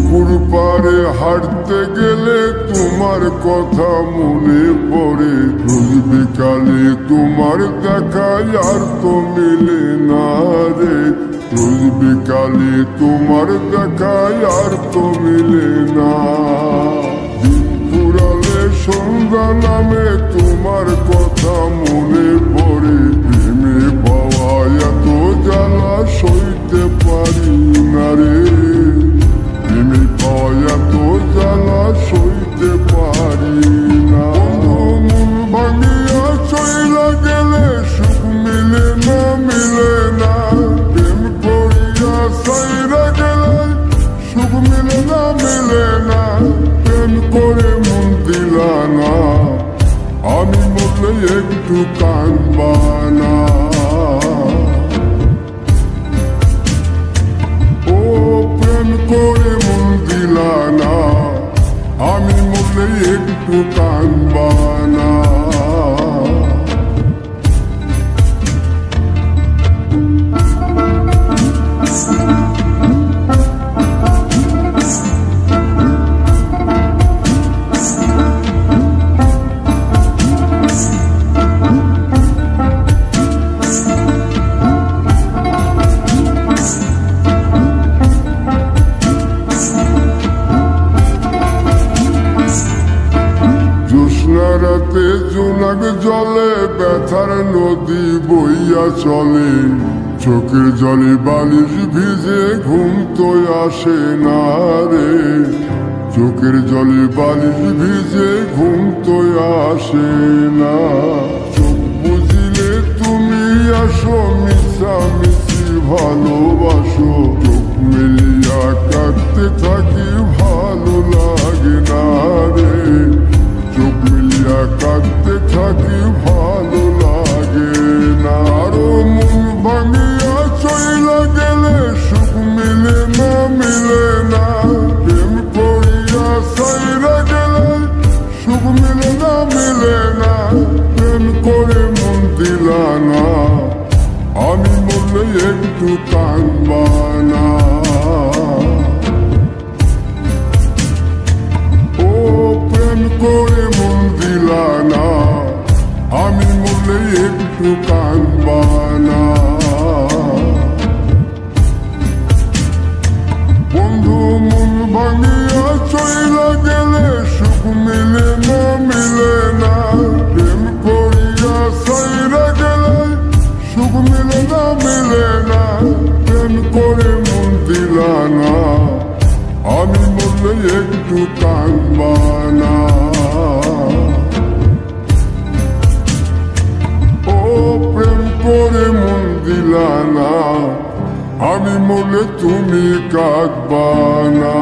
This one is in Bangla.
পুকুর পাড়ে হাঁটতে গেলে তোমার কথা মনে পড়ে। রোজ বিকালে তোমার দেখা আর তো মিলে না রে। রোজ বিকালে তোমার দেখা আর তো মিলে না। দিন ফুরালে সন্ধ্যা নামে তোমার কথা মনে পড়ে। প্রেমে পাওয়া এত জ্বালা সইতে পারি না রে। প্রেমে পাওয়া এত জ্বালা সইতে পারি না। মন ভাঙিয়া চইলা গেলে সুখ মিলে না, মিলে না। প্রেম করিয়া সাইরা গেলে সুখ মিলে না, মিলে না। প্রেম করে মন দিলা না, আমি মরলে একটু কাঁদবা না। ও প্রেম করে মন দিলা না, আমি মরলে একটু কাঁদবা না। রাতে জোনাক জলে ব্যথার নদী বইয়া চলে। চোখের জলে বালিশ ভিজে ঘুম তো আসে না রে। চোখের জলে বালিশ ভিজে ঘুম তো আসে না। চোখ বুঝিলে তুমি আসো, মিশামিশি ভালোবাসো। চোখ মেলিয়া কাঁদতে থাকি, ভালো লাগে না রে। চোখ মিলিয়া কাঁদতে থাকি, ভালো লাগে না। আরো মন ভাঙিয়া চইলা গেলে সুখ মিলে না, মিলে না। প্রেম করিয়া সাইরা গেলে সুখ মিলে না, মিলে না। প্রেম করে মন দিলা না, আমি মরলে একটু কাঁদবা না। ও প্রেম করে মন দিলা না, আমি মরলে একটু কাঁদবা না। বন্ধু মন ভাঙিয়া চইলা গেলে সুখ মিলে না, মিলে না। প্রেম করিয়া সাইরা গেলে সুখ মিলে না, মিলে না। প্রেম করে মন দিলা না, আমি মরলে একটু কাঁদবা না। ও প্রেম করে মন দিলা না, আমি মরলে তুমি কাঁদবা না।